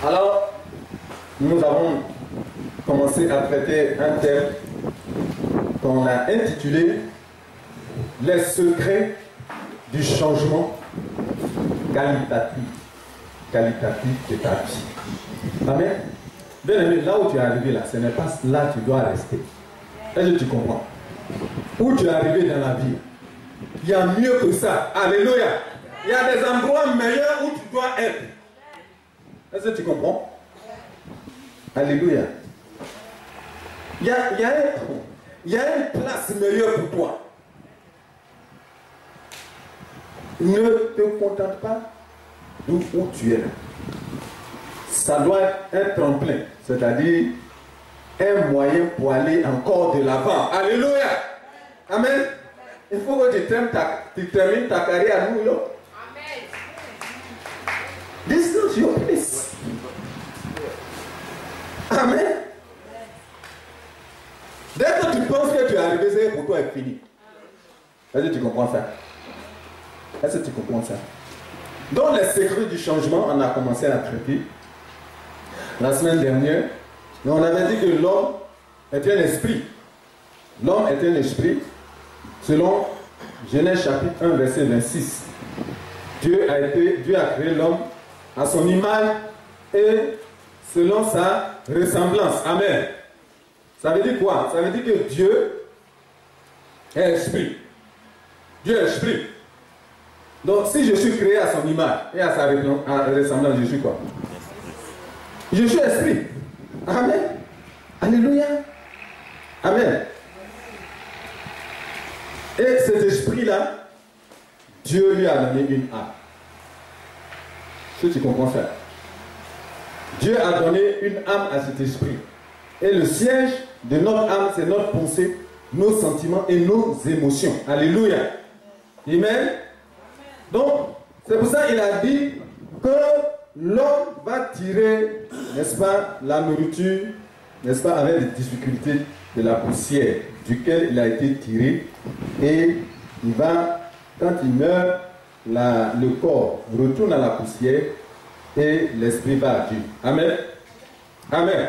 Alors, nous avons commencé à traiter un thème qu'on a intitulé Les secrets du changement qualitatif de ta vie. Amen. Bien aimé, là où tu es arrivé là, ce n'est pas là que tu dois rester. Est-ce que tu comprends? Où tu es arrivé dans la vie, il y a mieux que ça. Alléluia. Il y a des endroits meilleurs où tu dois être. Est-ce que tu comprends? Alléluia. Il y a une place meilleure pour toi. Ne te contente pas d'où tu es. Ça doit être un tremplin, c'est-à-dire un moyen pour aller encore de l'avant. Alléluia. Amen. Il faut que tu termines ta carrière à New York. This is not your place. Amen. Dès que tu penses que tu es arrivé, c'est pour toi est fini. Est-ce que tu comprends ça? Est-ce que tu comprends ça? Donc les secrets du changement, on a commencé à traiter la semaine dernière. On avait dit que l'homme est un esprit. L'homme est un esprit. Selon Genèse chapitre 1, verset 26. Dieu a créé l'homme à son image et selon sa ressemblance. Amen. Ça veut dire quoi? Ça veut dire que Dieu est esprit. Dieu est esprit. Donc si je suis créé à son image et à sa ressemblance, je suis quoi? Je suis esprit. Amen. Alléluia. Amen. Et cet esprit-là, Dieu lui a donné une âme. Si tu comprends ça. Dieu a donné une âme à cet esprit. Et le siège de notre âme, c'est notre pensée, nos sentiments et nos émotions. Alléluia. Amen. Donc, c'est pour ça qu'il a dit que l'homme va tirer, n'est-ce pas, la nourriture, n'est-ce pas, avec des difficultés de la poussière duquel il a été tiré. Et il va, quand il meurt, le corps retourne à la poussière et l'esprit va à Dieu. Amen. Amen.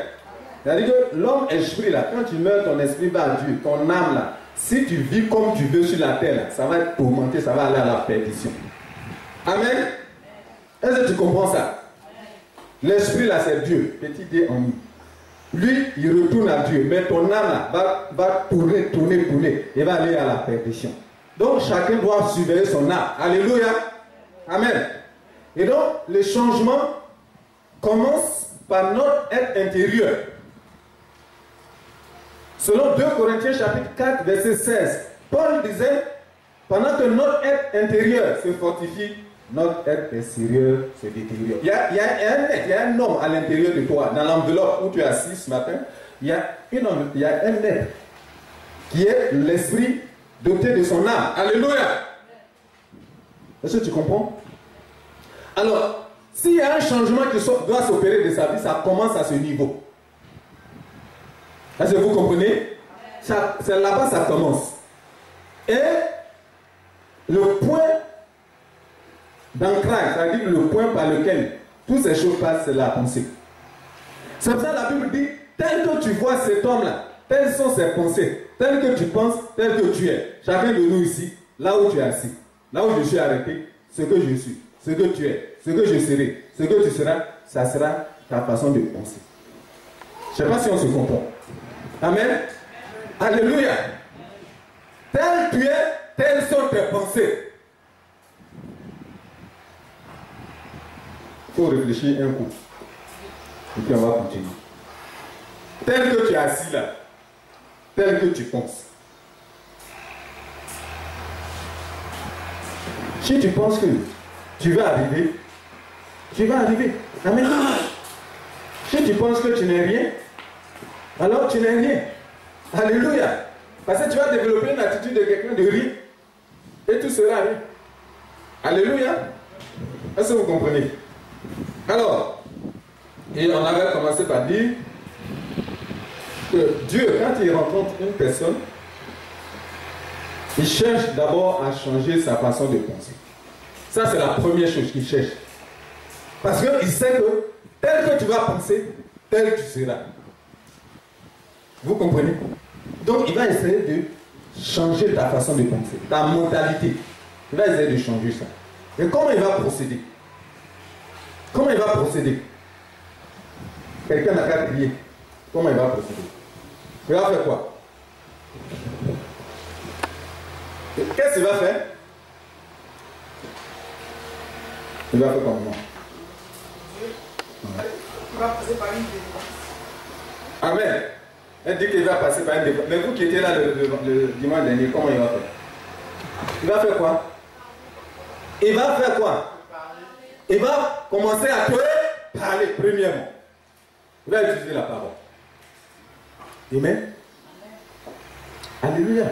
C'est-à-dire que l'homme esprit là, quand tu meurs, ton esprit va à Dieu, ton âme là, si tu vis comme tu veux sur la terre là, ça va être tourmenté, ça va aller à la perdition. Amen. Est-ce que tu comprends ça? L'esprit là, c'est Dieu, petit D en nous. Lui, il retourne à Dieu, mais ton âme là, va tourner, et va aller à la perdition. Donc chacun doit surveiller son âme. Alléluia. Amen. Et donc, le changement commence par notre être intérieur. Selon 2 Corinthiens chapitre 4, verset 16, Paul disait, pendant que notre être intérieur se fortifie, notre être extérieur se détériore. Il y a un homme à l'intérieur de toi, dans l'enveloppe où tu es assis ce matin, il y a un être qui est l'esprit doté de son âme. Alléluia. Est-ce que tu comprends? Alors, s'il y a un changement qui doit s'opérer de sa vie, ça commence à ce niveau. Est-ce que vous comprenez? C'est là-bas que ça commence. Et le point d'ancrage, c'est-à-dire le point par lequel toutes ces choses passent, c'est la pensée. C'est pour ça que la Bible dit, tel que tu vois cet homme-là, telles sont ses pensées, tel que tu penses, tel que tu es. Chacun de nous ici, là où tu es assis, là où je suis arrêté, ce que je suis, ce que tu es, ce que je serai, ce que tu seras, ça sera ta façon de penser. Je ne sais pas si on se comprend. Amen. Alléluia. Tel tu es, telles sont tes pensées. Il faut réfléchir un coup. Et puis on va continuer. Tel que tu es assis là, tel que tu penses. Si tu penses que tu vas arriver, tu vas arriver. Amen. Si tu penses que tu n'es rien, alors tu n'es rien. Alléluia. Parce que tu vas développer une attitude de quelqu'un de rire et tout sera rien. Alléluia. Est-ce que vous comprenez? Alors, et on avait commencé par dire que Dieu, quand il rencontre une personne, il cherche d'abord à changer sa façon de penser. Ça, c'est la première chose qu'il cherche. Parce qu'il sait que Tel que tu vas penser, tel tu seras. Vous comprenez? Donc il va essayer de changer ta façon de penser, ta mentalité. Il va essayer de changer ça. Et comment il va procéder? Comment il va procéder? Quelqu'un n'a qu'à crier. Comment il va procéder? Il va faire quoi? Qu'est-ce qu'il va faire? Il va faire comme moi. Il va passer par une délivrance. Amen. Elle dit qu'il va passer par une délivrance. Mais vous qui étiez là le dimanche dernier, comment il va faire? Il va faire quoi? Il va faire quoi? Il va commencer à te parler, premièrement. Il va utiliser la parole. Amen. Alléluia.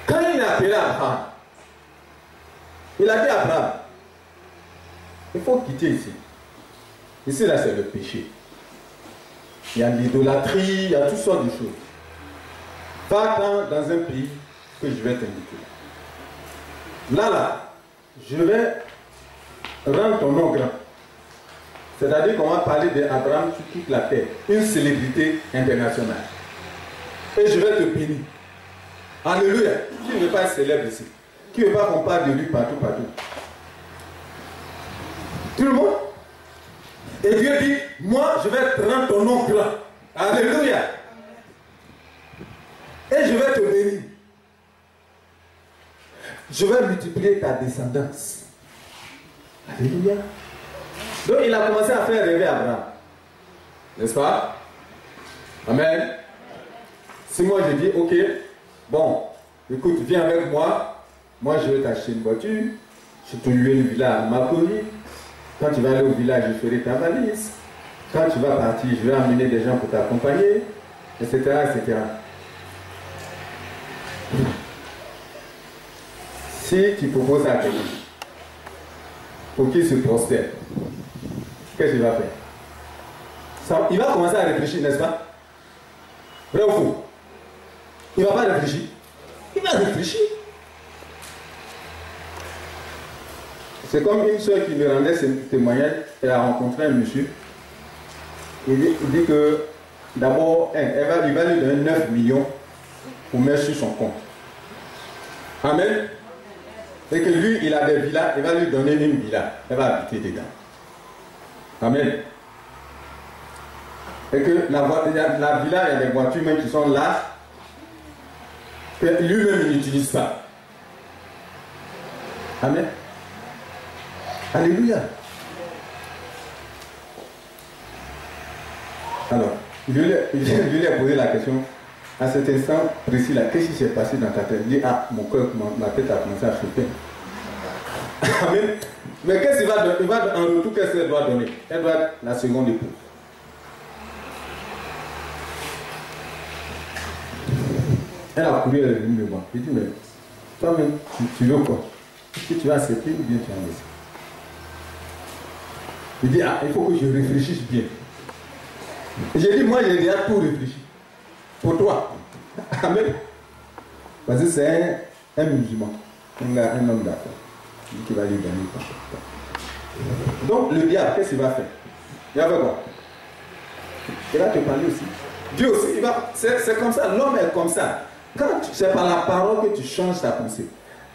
Quand il a appelé Abraham, il a dit à Abraham, il faut quitter ici. Ici, là, c'est le péché. Il y a l'idolâtrie, il y a toutes sortes de choses. Va-t'en dans un pays que je vais t'indiquer. Là, je vais rendre ton nom grand. C'est-à-dire qu'on va parler d'Abraham sur toute la terre. Une célébrité internationale. Et je vais te bénir. Alléluia. Qui ne veut pas être célèbre ici? Qui ne veut pas qu'on parle de lui partout? Tout le monde? Et Dieu dit, moi je vais te rendre ton nom grand. Alléluia. Et je vais te bénir. Je vais multiplier ta descendance. Alléluia. Donc il a commencé à faire rêver Abraham. N'est-ce pas? Amen. Si moi je dis, ok, bon, écoute, viens avec moi. Moi je vais t'acheter une voiture. Je te louer le village à Makori. Quand tu vas aller au village, je ferai ta valise. Quand tu vas partir, je vais amener des gens pour t'accompagner, etc., etc. Si tu proposes à quelqu'un pour qu'il se prospère, qu'est-ce qu'il va faire? Ça, il va commencer à réfléchir, n'est-ce pas? Vrai ou faux? Il ne va pas réfléchir. Il va réfléchir. C'est comme une soeur qui me rendait ce témoignage. Elle a rencontré un monsieur. Il dit que d'abord, il va lui donner 9 millions pour mettre sur son compte. Amen. Et que lui, il a des villas, il va lui donner une villa. Elle va habiter dedans. Amen. Et que la villa, il y a des voitures même qui sont là, que lui-même, il n'utilise pas. Amen. Alléluia. Alors, je lui ai posé la question, à cet instant précis là, qu'est-ce qui s'est passé dans ta tête? Il dit, ah, mon cœur, ma tête a commencé à chauffer. Amen. Mais qu'est-ce qu'il va donner? Il va, en retour, qu'est-ce qu'elle doit donner? Elle doit être la seconde épouse. Elle a couru, elle est venue me voir. Je dis, mais toi-même, tu veux quoi? Est-ce que tu vas accepter ou bien tu vas laisser? Il dit, ah, il faut que je réfléchisse bien. J'ai dit, moi, j'ai déjà tout réfléchi. Pour toi. Amen. Parce que c'est un musulman, un homme d'affaires. Il dit qu'il va lui donner le temps. Donc, le diable, qu'est-ce qu'il va faire? Il va faire quoi? Il va te parler aussi. Dieu aussi, il va. C'est comme ça, l'homme est comme ça. C'est par la parole que tu changes ta pensée.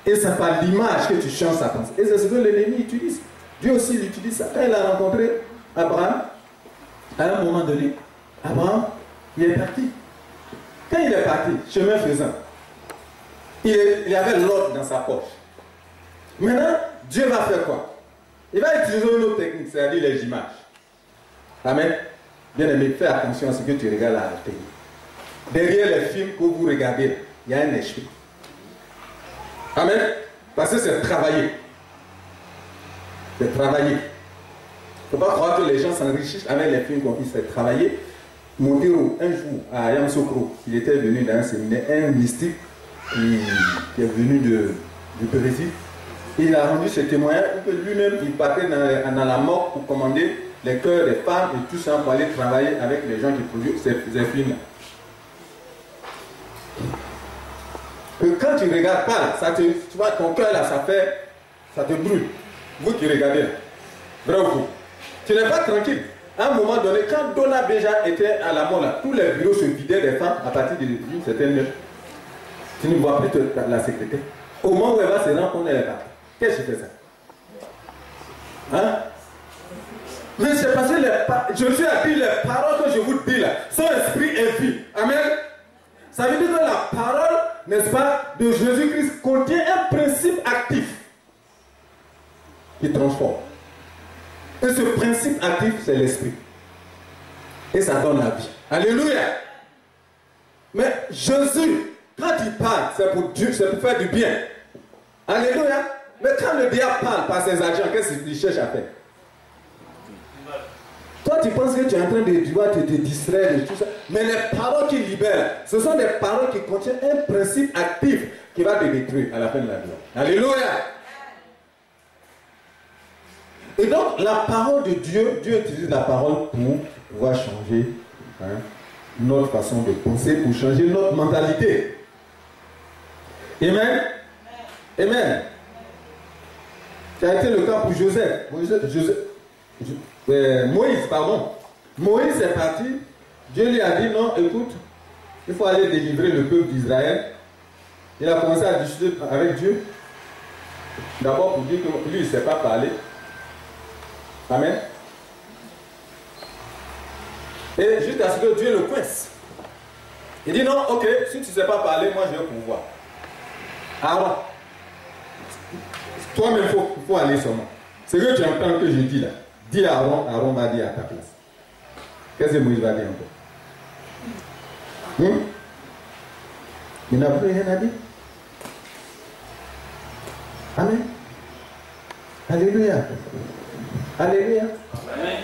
Et c'est par l'image que tu changes ta pensée. Et c'est ce que l'ennemi utilise. Dieu aussi utilise ça. Quand il a rencontré Abraham, à un moment donné, Abraham, il est parti. Quand il est parti, chemin faisant, il avait l'ordre dans sa poche. Maintenant, Dieu va faire quoi? Il va utiliser une autre technique, c'est-à-dire les images. Amen. Bien aimé, fais attention à ce que tu regardes à la télé. Derrière les films que vous regardez, il y a un esprit. Amen. Parce que c'est travaillé. C'est travaillé. Il ne faut pas croire que les gens s'enrichissent avec les films qu'on fait travailler. Montero, un jour, à Yamoussoukro, il était venu dans un séminaire, un mystique qui est venu du Brésil. Il a rendu ce témoignage que lui-même, il partait dans la mort pour commander les cœurs des femmes et tout ça pour aller travailler avec les gens qui produisent ces films-là. Que quand tu ne regardes pas, ça tu vois, ton cœur là, ça te brûle. Vous qui regardez là, vrai ou faux? Tu n'es pas tranquille. À un moment donné, quand Donna Béja était à la mort, là, tous les bureaux se vidaient des femmes à partir d'une certaine heure. Tu ne vois plus la secrétaire. Au moment où elle va se rendre compte, elle est partie. Qu'est-ce que tu fais ça? Hein? Mais c'est parce que Jésus a dit les paroles que je vous dis là, son esprit est vie. Amen. Ça veut dire que la parole, n'est-ce pas, de Jésus-Christ contient un principe actif qui transforme. Et ce principe actif, c'est l'esprit. Et ça donne la vie. Alléluia. Mais Jésus, quand il parle, c'est pour Dieu, c'est pour faire du bien. Alléluia. Mais quand le diable parle par ses agents, qu'est-ce qu'il cherche à faire? Toi, tu penses que tu es en train de te distraire et tout ça. Mais les paroles qui libèrent, ce sont des paroles qui contiennent un principe actif qui va te détruire à la fin de la vie. Alléluia. Et donc, la parole de Dieu, Dieu utilise la parole pour pouvoir changer notre façon de penser, pour changer notre mentalité. Amen. Amen. Ça a été le cas pour Joseph. Moïse, pardon. Moïse est parti. Dieu lui a dit non, écoute, il faut aller délivrer le peuple d'Israël. Il a commencé à discuter avec Dieu. D'abord pour dire que lui, il ne sait pas parler. Amen. Et jusqu'à ce que Dieu le coince. Il dit non, ok, si tu ne sais pas parler, moi je vais pouvoir. Aaron, toi-même, il faut aller seulement. Ce que tu entends que je dis là, dis à Aaron, Aaron va dire à ta place. Qu'est-ce que Moïse va dire encore? Il n'a plus rien à dire. Amen. Alléluia. Alléluia. Amen.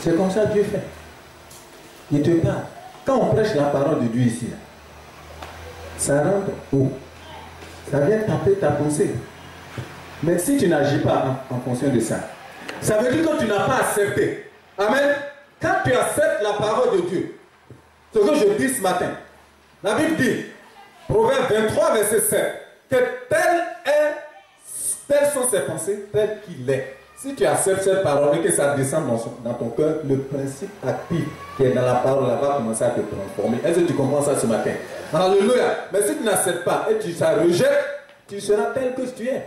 C'est comme ça que Dieu fait. Il te parle. Quand on prêche la parole de Dieu ici, là, ça rentre haut. Ça vient taper ta pensée. Mais si tu n'agis pas en fonction de ça, ça veut dire que tu n'as pas accepté. Amen. Quand tu acceptes la parole de Dieu, ce que je dis ce matin, la Bible dit, Proverbe 23, verset 7, que telles sont ses pensées, telles qu'il est. Si tu acceptes cette parole et que ça descend dans ton cœur, le principe actif qui est dans la parole là, va commencer à te transformer. Est-ce que tu comprends ça ce matin? Alléluia. Mais si tu n'acceptes pas et tu ça rejettes, tu seras tel que tu es.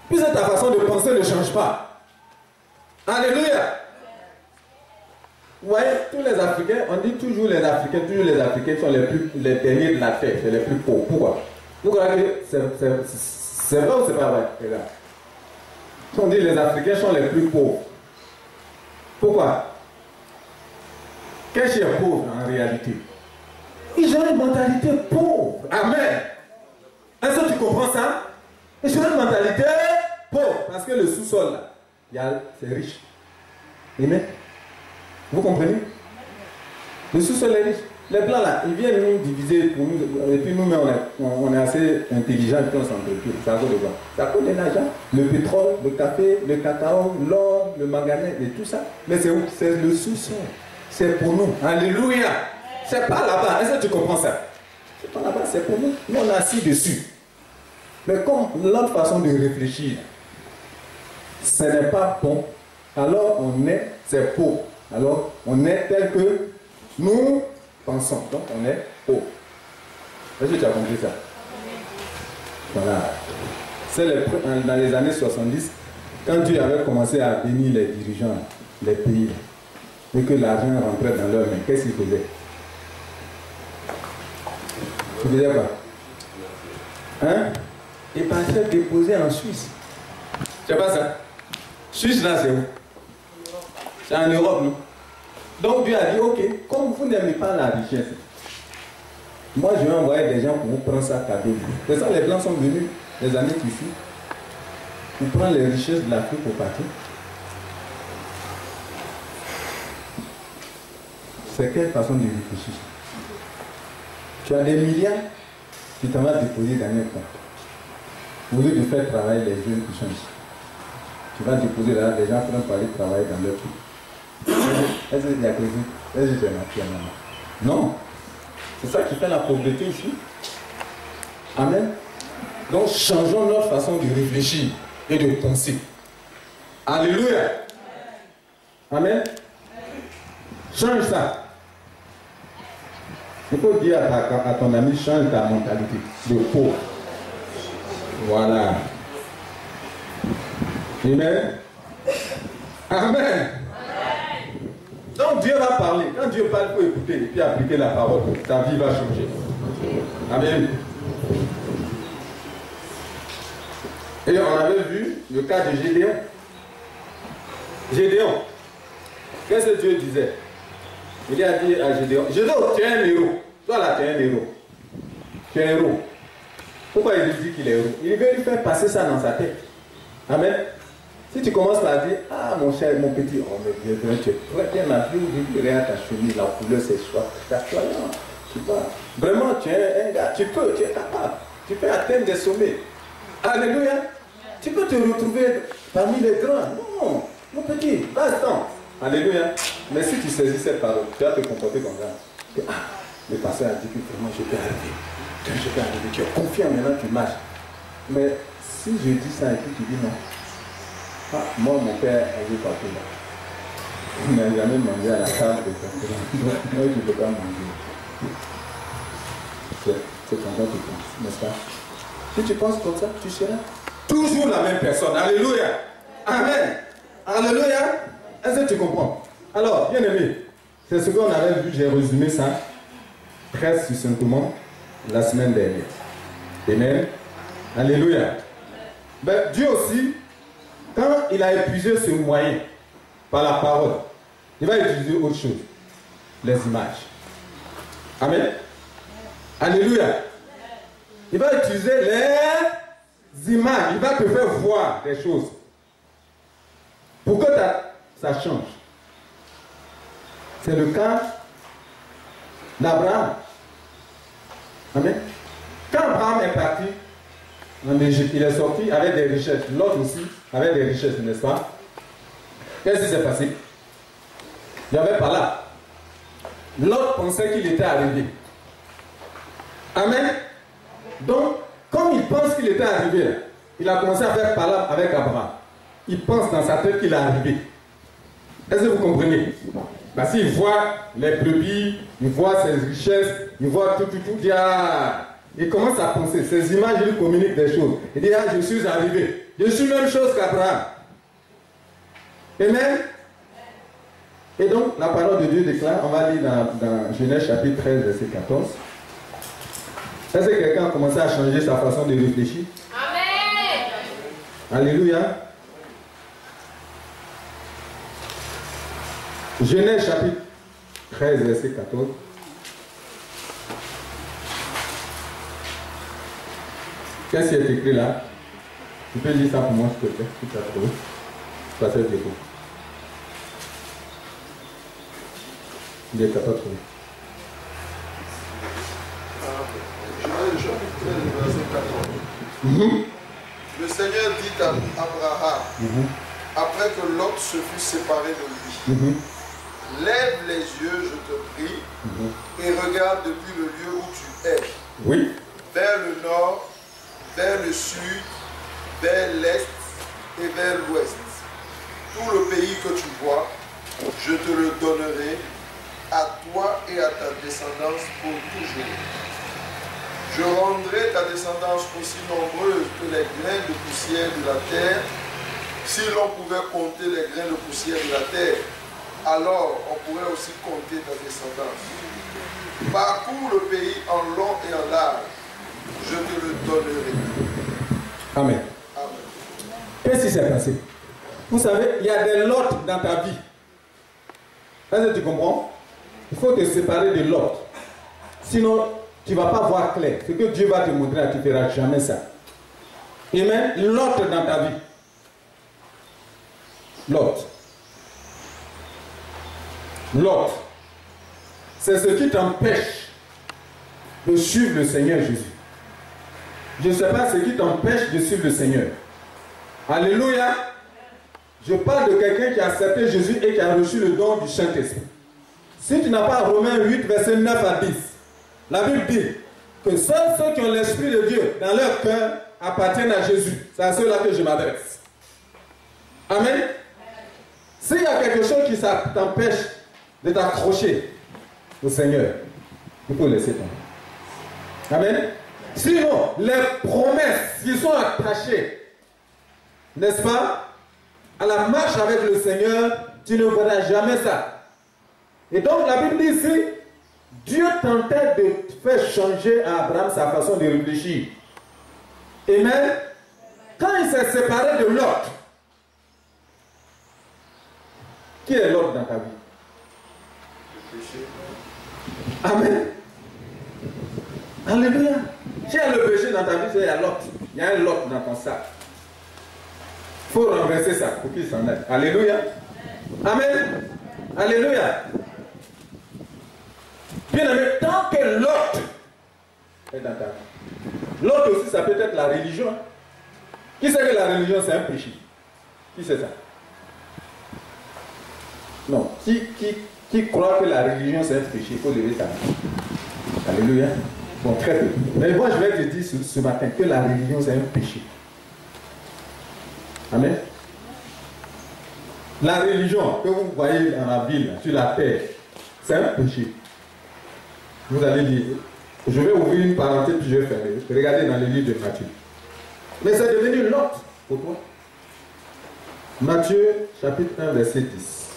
Puisque ta façon de penser ne change pas. Alléluia. Vous voyez, tous les Africains, on dit toujours les Africains sont les derniers de la terre, c'est les plus pauvres. Pourquoi? Vous croyez que c'est vrai ou c'est pas vrai? Regarde. On dit les Africains sont les plus pauvres. Pourquoi? Qu'est-ce qui est pauvre en réalité? Ils ont une mentalité pauvre. Amen. Est-ce que tu comprends ça? Ils ont une mentalité pauvre. Parce que le sous-sol là, c'est riche. Amen. Vous comprenez? Le sous-sol est riche. Les blancs là, ils viennent nous diviser pour nous. Et puis nous-mêmes, on est assez intelligents et puis on s'entretient. C'est à cause de quoi? C'est à cause de l'argent. Le pétrole, le café, le cacao, l'or, le manganèse et tout ça. Mais c'est où? C'est le sous-sol. C'est pour nous. Alléluia. C'est pas là-bas. Est-ce que tu comprends ça? C'est pas là-bas, c'est pour nous. Nous, on est assis dessus. Mais comme notre façon de réfléchir, ce n'est pas bon, alors c'est pauvre. Alors, on est tel que nous pensons. Donc, on est pauvre. Est-ce que tu as compris ça? Voilà. C'est dans les années 70, quand Dieu avait commencé à bénir les dirigeants, les pays, et que l'argent rentrait dans leurs mains, qu'est-ce qu'ils faisaient? Ils faisaient quoi? Hein? Ils partaient déposer en Suisse. Tu sais pas ça? Suisse là, c'est où? C'est en Europe, non? Donc Dieu a dit, ok, comme vous n'aimez pas la richesse, moi je vais envoyer des gens pour vous prendre ça cadeau. C'est ça, les Blancs sont venus les années qui suivent pour prendre les richesses de l'Afrique pour partir. C'est quelle façon de réfléchir? Tu as des milliards, tu t'en vas déposer dans un compte. Au lieu de faire travailler les jeunes qui sont ici, tu vas déposer là, les gens vont aller travailler dans leur pays. Est-ce que c'est accusé? Est-ce que c'est naturel? Non. C'est ça qui fait la pauvreté ici. Amen. Donc changeons notre façon de réfléchir et de penser. Alléluia. Amen. Change ça. Il faut dire à ton ami, change ta mentalité de pauvre. Voilà. Amen. Amen. Donc Dieu va parler. Quand Dieu parle, il faut écouter et puis appliquer la parole. Ta vie va changer. Amen. Et on avait vu le cas de Gédéon. Gédéon. Qu'est-ce que Dieu disait? Il a dit à Gédéon, Gédéon, tu es un héros. Toi là, tu es un héros. Tu es un héros. Pourquoi il lui dit qu'il est héros? Il veut lui faire passer ça dans sa tête. Amen. Si tu commences par dire, ah mon cher, mon petit, oh mais Dieu, tu es très bien habillé, regarde ta chemise, la couleur c'est choyant. Tu vois, vraiment tu es un gars, tu es capable, tu peux atteindre des sommets. Alléluia. Tu peux te retrouver parmi les grands. Non, mon petit, basta. Alléluia. Mais si tu saisis cette parole, tu vas te comporter comme ça. Ah, le pasteur a dit que vraiment je peux arriver. Quand je peux arriver, tu es confiant maintenant, tu marches. Mais si je dis ça et que tu dis non. Ah, moi, mon père a vu partout là. Il n'a jamais mangé à la table de quelqu'un. Moi, je ne peux pas manger. C'est comme ça que tu penses, n'est-ce pas? Si tu penses comme ça, tu seras toujours la même personne. Alléluia. Amen. Alléluia. Est-ce que tu comprends? Alors, bien aimé, c'est ce qu'on avait vu, j'ai résumé ça très succinctement la semaine dernière. Amen. Alléluia. Ben, Dieu aussi, quand il a épuisé ce moyen par la parole, il va utiliser autre chose, les images. Amen. Alléluia. Il va utiliser les images, il va te faire voir des choses pour que ça change. C'est le cas d'Abraham. Amen. Quand Abraham est parti en Égypte, il est sorti avec des richesses. L'autre aussi avait des richesses, n'est-ce pas? Qu'est-ce qui s'est passé? Il n'y avait pas là. L'autre pensait qu'il était arrivé. Amen. Donc, comme il pense qu'il était arrivé, il a commencé à faire palabre avec Abraham. Il pense dans sa tête qu'il est arrivé. Est-ce que vous comprenez? Parce qu'il voit les brebis, il voit ses richesses, il voit tout, il commence à penser. Ces images lui communiquent des choses. Il dit, ah, je suis arrivé. Je suis la même chose qu'Abraham. Amen. Et donc, la parole de Dieu déclare, on va lire dans Genèse chapitre 13, verset 14. Est-ce que quelqu'un a commencé à changer sa façon de réfléchir? Amen. Alléluia. Genèse chapitre 13, verset 14. Qu'est-ce qui est écrit là? Tu peux lire ça pour moi, s'il te plaît, si tu as trouvé. Pasteur Déco. Il est capable de trouver. Genèse chapitre 13, verset 14. Le Seigneur dit à Abraham, après que Lot se fut séparé de lui, lève les yeux, je te prie, et regarde depuis le lieu où tu es, oui, vers le nord, vers le sud, vers l'est et vers l'ouest. Tout le pays que tu vois, je te le donnerai à toi et à ta descendance pour toujours. Je rendrai ta descendance aussi nombreuse que les grains de poussière de la terre. Si l'on pouvait compter les grains de poussière de la terre, alors on pourrait aussi compter ta descendance. Parcours le pays en long et en large, je te le donnerai. Amen. Amen. Qu'est-ce qui s'est passé? Vous savez, il y a des lots dans ta vie. Est-ce que tu comprends? Il faut te séparer de l'autre. Sinon, tu ne vas pas voir clair. Ce que Dieu va te montrer, tu ne feras jamais ça. Amen. L'autre dans ta vie. L'autre. L'autre. C'est ce qui t'empêche de suivre le Seigneur Jésus. Je ne sais pas ce qui t'empêche de suivre le Seigneur. Alléluia. Je parle de quelqu'un qui a accepté Jésus et qui a reçu le don du Saint-Esprit. Si tu n'as pas Romains 8, verset 9 à 10, la Bible dit que seuls ceux qui ont l'Esprit de Dieu dans leur cœur appartiennent à Jésus. C'est à ceux-là que je m'adresse. Amen. S'il y a quelque chose qui t'empêche de t'accrocher au Seigneur, il faut laisser tomber. Amen. Sinon, les promesses qui sont attachées, n'est-ce pas, à la marche avec le Seigneur, tu ne verras jamais ça. Et donc la Bible dit ici, Dieu tentait de faire changer à Abraham sa façon de réfléchir. Amen. Quand il s'est séparé de Lot, qui est Lot dans ta vie? Amen. Alléluia. Qui a le péché dans ta vie? Il y a Lot. Il y a un Lot dans ton sac. Il faut renverser ça pour qu'il s'en aille. Alléluia. Amen. Alléluia. Bien aimé, tant que Lot est dans ta vie. Lot aussi, ça peut être la religion. Qui sait que la religion, c'est un péché? Qui sait ça? Non. Qui croit que la religion, c'est un péché? Il faut lever ta main. Alléluia. Bon, très peu. Mais moi, je vais te dire ce matin que la religion, c'est un péché. Amen. La religion que vous voyez dans la ville, sur la terre, c'est un péché. Vous allez dire, je vais ouvrir une parenthèse puis je vais fermer. Regardez dans le livre de Matthieu. Mais c'est devenu Lot pour toi. Matthieu chapitre 1 verset 10.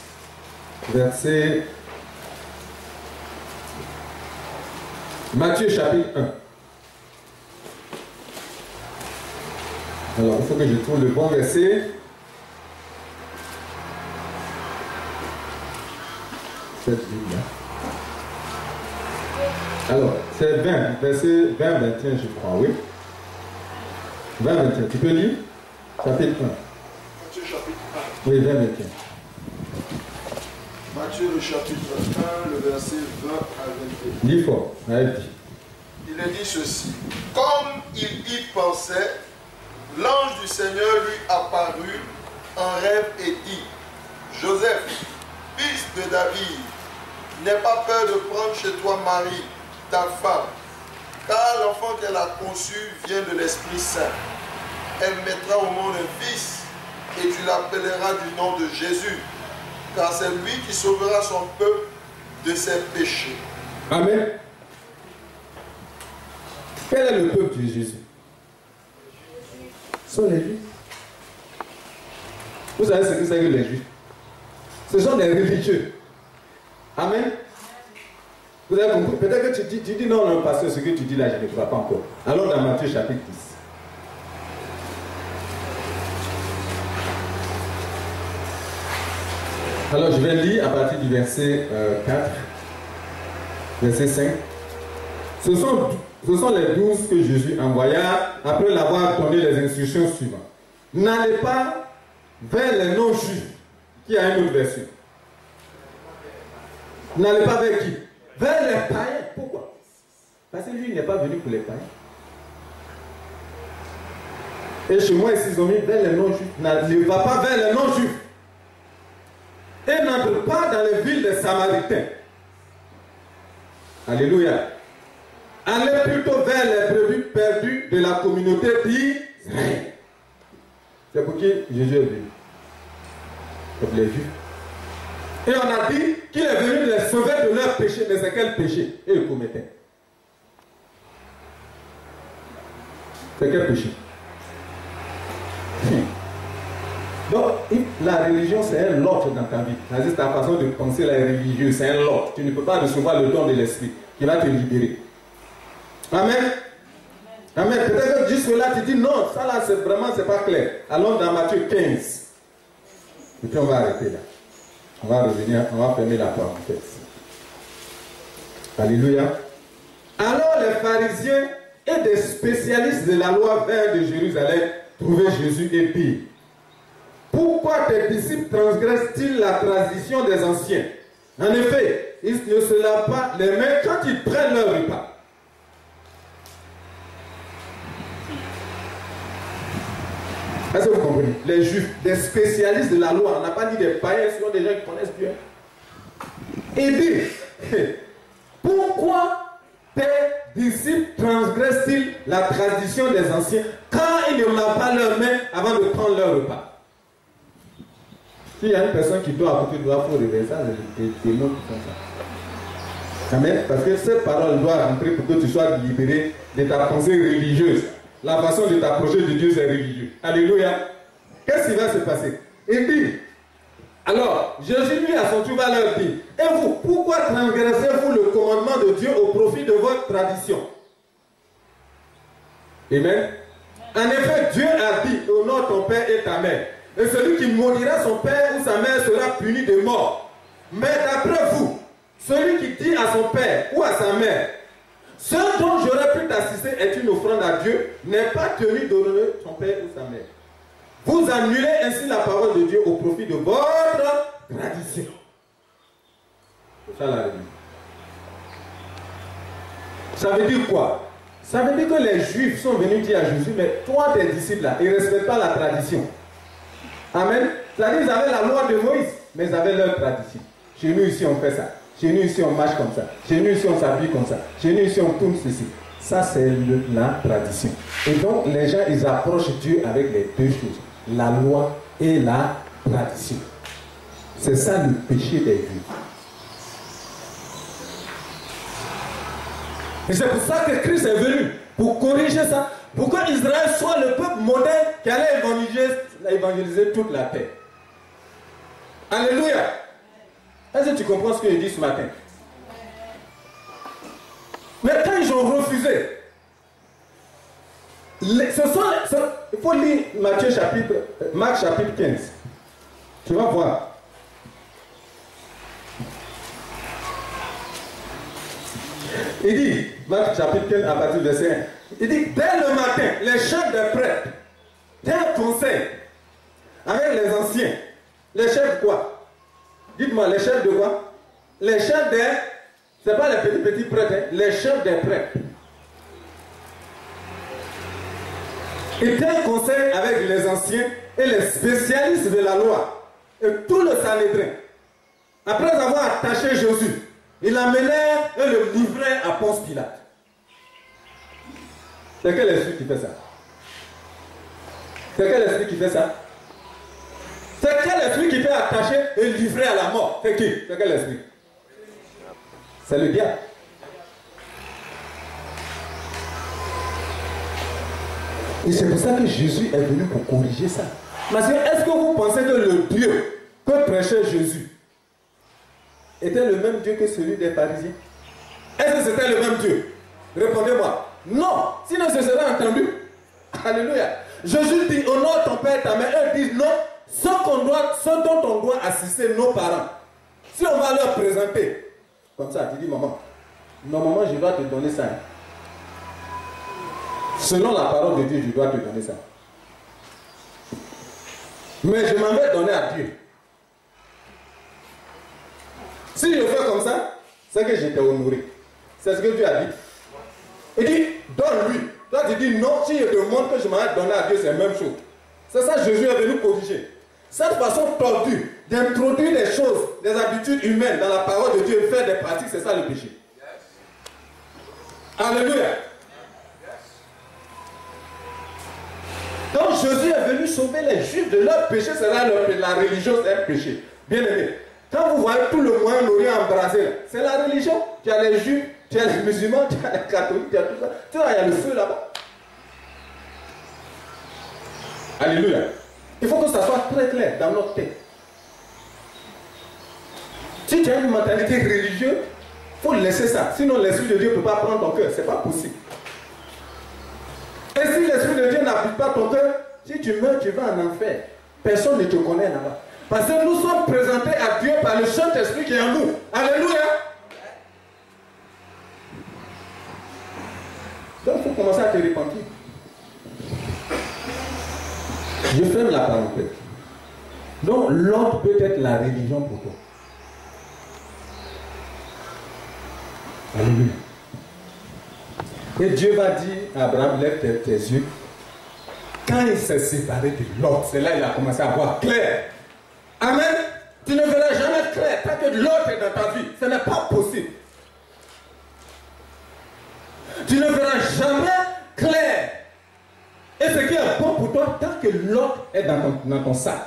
Matthieu chapitre 1. Alors il faut que je trouve le bon verset. Cette Bible-là. Alors, c'est 20, verset 20-21, je crois, oui. 20-21, tu peux lire? Chapitre 1. Matthieu chapitre 1. Oui, 20-21. Matthieu le chapitre 1, le verset 20 à 21. Lis fort, allez. Il est dit ceci. Comme il y pensait, l'ange du Seigneur lui apparut en rêve et dit, Joseph, fils de David, n'aie pas peur de prendre chez toi Marie, ta femme, car l'enfant qu'elle a conçu vient de l'Esprit Saint. Elle mettra au monde un fils, et tu l'appelleras du nom de Jésus, car c'est lui qui sauvera son peuple de ses péchés. Amen. Quel est le peuple de Jésus? Ce sont les Juifs. Vous savez ce que c'est que les Juifs? Ce sont des religieux. Amen. Vous avez compris? Peut-être que tu dis non, non, pasteur, ce que tu dis là, je ne crois pas encore. Alors dans Matthieu chapitre 10. Alors je vais lire à partir du verset 4, verset 5. Ce sont les 12 que Jésus envoya après l'avoir donné les instructions suivantes. N'allez pas vers les non-juifs, qui a une autre version. N'allez pas vers qui? Vers les païens. Pourquoi? Parce que lui n'est pas venu pour les païens. Et chez moi, ici, ils ont mis vers les non-juifs. Ne va pas vers les non-juifs. Et n'entre pas dans les villes des Samaritains. Alléluia. Allez plutôt vers les brebis perdues de la communauté d'Israël. C'est pour qui Jésus est venu. Pour les Juifs. Et on a dit qu'il est venu les sauver de leurs péchés. Mais c'est quel péché ils commettaient? C'est quel péché? Donc, la religion, c'est un lot dans ta vie. C'est ta façon de penser, la religieuse, c'est un lot. Tu ne peux pas recevoir le don de l'esprit qui va te libérer. Amen. Amen. Peut-être que jusque là, tu dis non, ça là, c'est vraiment, c'est pas clair. Allons dans Matthieu 15. Et puis on va arrêter là. On va revenir, on va fermer la porte en fait. Alléluia. Alors les pharisiens et des spécialistes de la loi vinrent de Jérusalem trouver Jésus et dire, pourquoi tes disciples transgressent-ils la tradition des anciens? En effet, ils ne se lavent pas les mains quand ils prennent leur repas. Est-ce que vous comprenez? Les juifs, des spécialistes de la loi, on n'a pas dit des païens, ce sont des gens qui connaissent Dieu. Et dit, pourquoi tes disciples transgressent-ils la tradition des anciens quand ils ne lavent pas leurs mains avant de prendre leur repas? S'il y a une personne qui doit à côté de toi, il faut réveiller ça, c'est des démons qui font ça. Amen. Parce que cette parole doit rentrer pour que tu sois libéré de ta pensée religieuse. La façon de t'approcher de Dieu, c'est religieux. Alléluia. Qu'est-ce qui va se passer? Il dit, alors, Jésus lui à son tour va leur dire, et vous, pourquoi transgressez-vous le commandement de Dieu au profit de votre tradition? Amen. En effet, Dieu a dit, honore ton père et ta mère. Et celui qui maudira son père ou sa mère sera puni de mort. Mais d'après vous, celui qui dit à son père ou à sa mère, ce dont j'aurais pu t'assister est une offrande à Dieu, n'est pas tenu d'honorer son père ou sa mère. Vous annulez ainsi la parole de Dieu au profit de votre tradition. C'est ça la religion. Ça veut dire quoi? Ça veut dire que les Juifs sont venus dire à Jésus, mais toi, tes disciples là, ils ne respectent pas la tradition. Amen. C'est-à-dire qu'ils avaient la loi de Moïse, mais ils avaient leur tradition. Chez nous ici, on fait ça. Chez nous ici, on marche comme ça. Chez nous ici, on s'habille comme ça. Chez nous ici, on tourne ceci. Ça, c'est la tradition. Et donc, les gens, ils approchent Dieu avec les deux choses. La loi et la tradition. C'est ça le péché des Juifs. Et c'est pour ça que Christ est venu, pour corriger ça, pour que Israël soit le peuple modèle qui allait évangéliser toute la terre. Alléluia. Est-ce que tu comprends ce que je dis ce matin? Mais quand ils ont refusé, il faut lire Marc chapitre 15. Tu vas voir. Il dit, Marc chapitre 15 à partir du verset 1, il dit, dès le matin, les chefs des prêtres, d'un conseil, avec les anciens, les chefs quoi? Dites-moi, les chefs de quoi? Les chefs des, ce n'est pas les petits prêtres, hein, les chefs des prêtres. Ils un conseil avec les anciens et les spécialistes de la loi, et tout le Sanhédrin. Après avoir attaché Jésus, ils l'amenèrent et le livrèrent à Ponce Pilate. C'est quel esprit qui fait ça? C'est quel esprit qui fait ça? C'est quel esprit qui fait attacher et livrer à la mort? C'est qui? C'est quel esprit? C'est le diable. Et c'est pour ça que Jésus est venu pour corriger ça. Mais est-ce que vous pensez que le Dieu que prêchait Jésus était le même Dieu que celui des pharisiens? Est-ce que c'était le même Dieu? Répondez-moi. Non, sinon ce serait entendu. Alléluia. Jésus dit, honore ton père et ta mère. Eux disent non, ce dont on doit assister nos parents. Si on va leur présenter, comme ça, tu dis, maman, normalement je dois te donner ça. Selon la parole de Dieu, je dois te donner ça. Mais je m'en vais donner à Dieu. Si je fais comme ça, c'est que j'étais honoré. C'est ce que Dieu a dit. Il dit, donne-lui. Toi, tu dis non, si je te montre que je m'en vais donner à Dieu, c'est la même chose. C'est ça que Jésus est venu corriger. Cette façon tordue d'introduire des choses, des habitudes humaines dans la parole de Dieu et faire des pratiques, c'est ça le péché. Alléluia. Donc Jésus est venu sauver les Juifs de leur péché, c'est là la religion, c'est un péché. Bien aimé, quand vous voyez tout le Moyen-Orient embrasé, c'est la religion. Tu as les Juifs, tu as les musulmans, tu as les catholiques, tu as tout ça. Tu vois, il y a le feu là-bas. Alléluia. Il faut que ça soit très clair dans notre tête. Si tu as une mentalité religieuse, il faut laisser ça. Sinon, l'Esprit de Dieu ne peut pas prendre ton cœur. Ce n'est pas possible. Et si l'Esprit de Dieu n'habite pas ton cœur, si tu meurs, tu vas en enfer. Personne ne te connaît là-bas. Parce que nous sommes présentés à Dieu par le Saint-Esprit qui est en nous. Alléluia. Donc, il faut commencer à te repentir. Je ferme la parenthèse. Donc, l'autre peut être la religion pour toi. Alléluia. Et Dieu va dire à Abraham, lève tes yeux. Quand il s'est séparé de l'autre, c'est là qu'il a commencé à voir clair. Amen. Tu ne verras jamais clair tant que l'autre est dans ta vie. Ce n'est pas possible. Tu ne verras jamais clair. Et ce qui est bon pour toi, tant que l'autre est dans ton sac.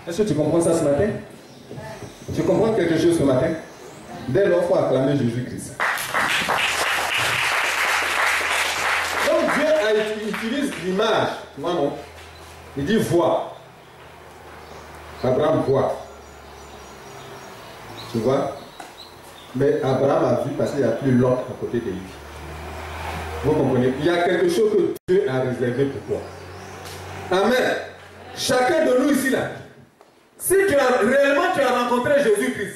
Est-ce que tu comprends ça ce matin? Tu comprends quelque chose ce matin? Dès lors, il faut acclamer Jésus-Christ. Donc Dieu utilise l'image, tu vois non? Il dit voir. Abraham voit. Tu vois? Mais Abraham a vu parce qu'il n'y a plus l'autre à côté de lui. Vous comprenez? Il y a quelque chose que Dieu a réservé pour toi. Amen. Chacun de nous ici là, si réellement tu as rencontré Jésus-Christ,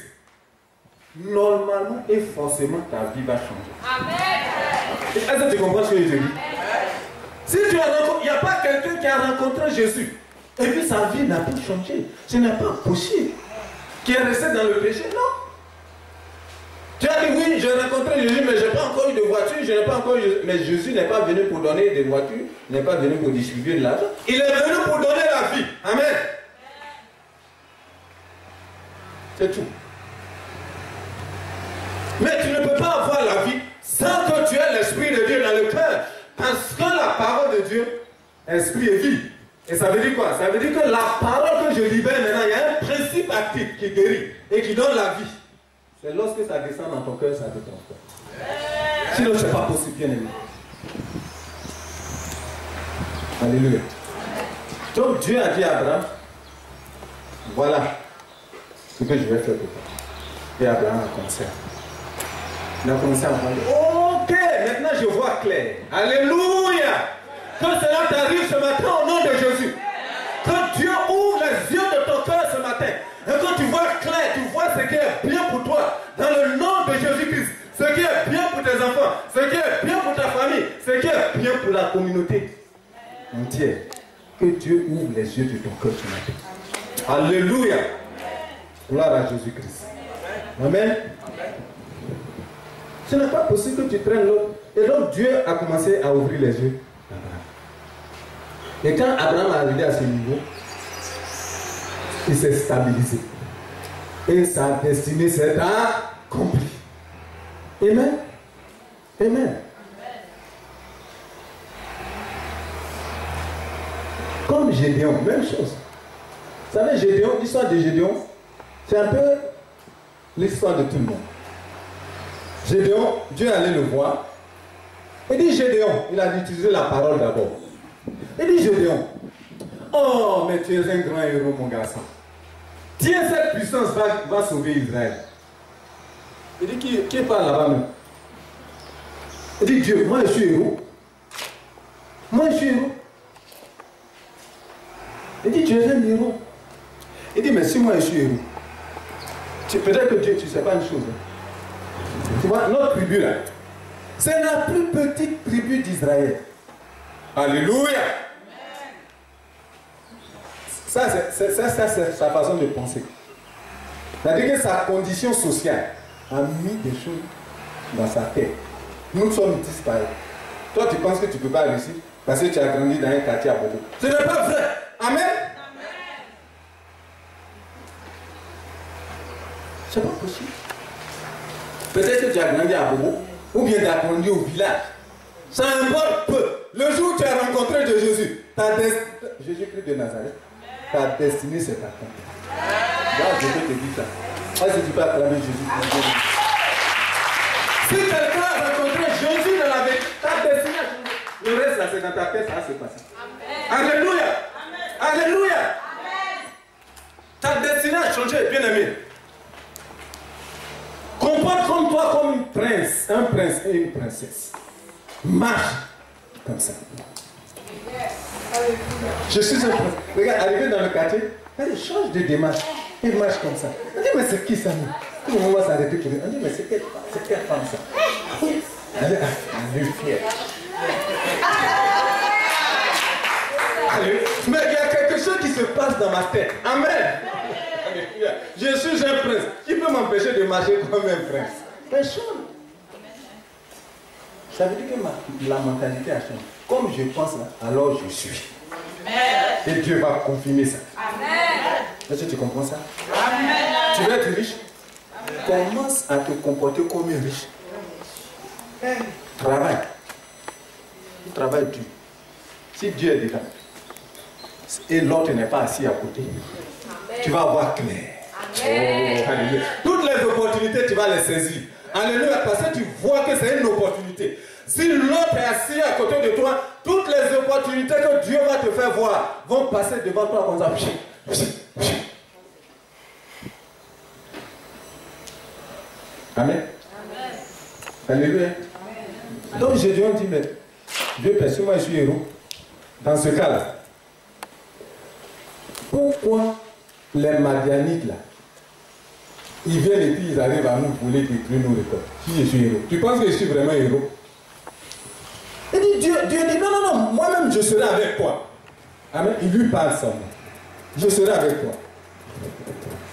normalement et forcément ta vie va changer. Amen. Est-ce que tu comprends ce que je dis? Si tu as rencontré, il n'y a pas quelqu'un qui a rencontré Jésus et puis sa vie n'a pas changé. Ce n'est pas possible. Qui est resté dans le péché, non. Tu as dit oui, j'ai rencontré Jésus, mais je n'ai pas encore eu de voiture, je n'ai pas encore eu. Mais Jésus n'est pas venu pour donner des voitures, n'est pas venu pour distribuer de l'argent. Il est venu pour donner la vie. Amen. C'est tout. Mais tu ne peux pas avoir la vie sans que tu aies l'Esprit de Dieu dans le cœur. Parce que la parole de Dieu, esprit et vie. Et ça veut dire quoi? Ça veut dire que la parole que je libère maintenant, il y a un principe actif qui guérit et qui donne la vie. C'est lorsque ça descend dans ton cœur, ça te transforme. Sinon, ce n'est pas possible, bien aimé. Alléluia. Donc Dieu a dit à Abraham, voilà ce que je vais faire pour toi. Et Abraham a commencé. Il a commencé à parler. Ok, maintenant je vois clair. Alléluia. Que cela t'arrive ce matin au nom de Jésus. Que Dieu ouvre les yeux de ton cœur ce matin. Et quand tu vois clair, tu vois ce qui est bien pour toi. Dans le nom de Jésus-Christ. Ce qui est bien pour tes enfants. Ce qui est bien pour ta famille. Ce qui est bien pour la communauté entière. Que Dieu ouvre les yeux de ton cœur ce matin. Alléluia. Gloire à Jésus-Christ. Amen. Ce n'est pas possible que tu traînes l'autre. Et donc Dieu a commencé à ouvrir les yeux d'Abraham. Et quand Abraham est arrivé à ce niveau, il s'est stabilisé. Et sa destinée s'est accomplie. Amen. Amen. Comme Gédéon, même chose. Vous savez, Gédéon, l'histoire de Gédéon, c'est un peu l'histoire de tout le monde. Gédéon, Dieu allait le voir. Il dit Gédéon, il a utilisé la parole d'abord. Il dit Gédéon, oh, mais tu es un grand héros, mon garçon. Tiens, cette puissance va sauver Israël. Il dit, qui parle là-bas même? Il dit, Dieu, moi je suis héros. Moi je suis héros. Il dit, tu es un héros. Il dit, mais si moi je suis héros, peut-être que Dieu, tu ne sais pas une chose. Tu vois, notre tribu là, c'est la plus petite tribu d'Israël. Alléluia. Ça, c'est sa façon de penser. C'est-à-dire que sa condition sociale a mis des choses dans sa tête. Nous sommes disparus. Toi, tu penses que tu ne peux pas réussir parce que tu as grandi dans un quartier à Bobo. Ce n'est pas vrai. Amen. C'est pas possible. Peut-être que tu as grandi à Bobo ou bien tu as grandi au village. Ça importe peu. Le jour où tu as rencontré de Jésus, Jésus-Christ de Nazareth, ta destinée s'est accomplie. Là, je peux te dire ça. Est-ce que tu peux acclamer Jésus? Si quelqu'un a rencontré Jésus dans la vie, ta destinée a changé. Le reste là, c'est dans ta tête, ça va se passer. Alléluia. Alléluia. Ta destinée a changé, bien aimé. Comporte comme toi comme un prince et une princesse. Marche comme ça. Je suis un prince. Regarde, arrivé dans le quartier, elle change de démarche. Elle marche comme ça. On dit, mais c'est qui ça? Tout le monde va s'arrêter pour lui. On dit, mais c'est quelle femme ça? Elle est fière. Mais il y a quelque chose qui se passe dans ma tête. Amen. Je suis un prince. Qui peut m'empêcher de marcher comme un prince? Personne. Ça veut dire que la mentalité a changé. Comme je pense là, alors je suis. Et Dieu va confirmer ça. Amen. Est-ce que tu comprends ça? Amen. Tu veux être riche? Commence à te comporter comme un riche. Travaille. Tu travailles dur. Si Dieu est dedans et l'autre n'est pas assis à côté, tu vas voir clair. Oh, alléluia. Toutes les opportunités, tu vas les saisir. Alléluia, parce que tu vois que c'est une opportunité. Si l'autre est assis à côté de toi, toutes les opportunités que Dieu va te faire voir vont passer devant toi comme ça. Amen. Alléluia. Donc Gédéon dit, mais Dieu, parce que moi je suis héros. Dans ce cas-là, pourquoi les Madianites là, ils viennent et puis ils arrivent à nous voler détruire nos récoltes? Si je suis héros, tu penses que je suis vraiment héros? Il dit, Dieu dit, non, non, non, moi-même je serai avec toi. Amen. Il lui parle ça. Je serai avec toi.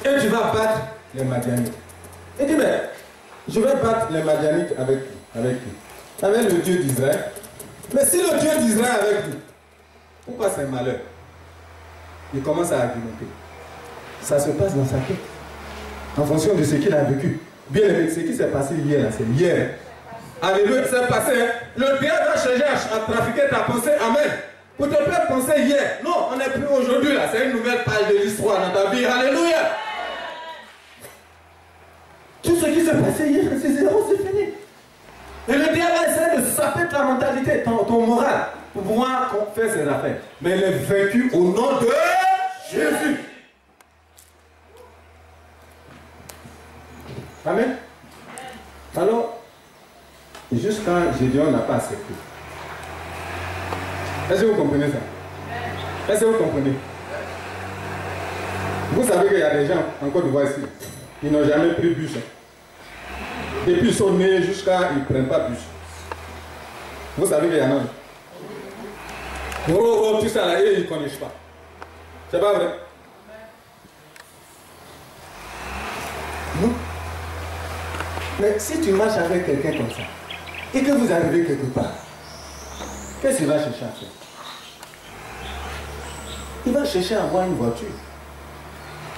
Et tu vas battre les Madianites. Il dit, mais je vais battre les Madianites avec le Dieu d'Israël. Mais si le Dieu d'Israël est avec nous, pourquoi c'est malheur? Il commence à argumenter. Ça se passe dans sa tête. En fonction de ce qu'il a vécu. Bien aimé, ce qui s'est passé hier, là, c'est hier. Alléluia, c'est passé. Hein? Le diable va changer à trafiquer ta pensée. Amen. Pour te faire penser hier. Non, on n'est plus aujourd'hui là. C'est une nouvelle page de l'histoire dans ta vie. Alléluia. Tout ce qui s'est passé hier, c'est zéro, c'est fini. Et le diable essaie de saper ta mentalité, ton moral, pour pouvoir faire ses affaires. Mais il est vaincu au nom de Jésus. Amen. Alors, juste quand Gédéon n'a pas accepté. Est-ce que vous comprenez ça? Est-ce que vous comprenez? Vous savez qu'il y a des gens en Côte d'Ivoire ici, ils n'ont jamais pris bus. Depuis ils sont nés jusqu'à ils ne prennent pas bus. Vous savez qu'il y en a. Oh, tout ça là, ils ne connaissent pas. C'est pas vrai? Non. Mais si tu marches avec quelqu'un comme ça, et que vous arrivez quelque part, qu'est-ce qu'il va chercher à faire? Il va chercher à avoir une voiture.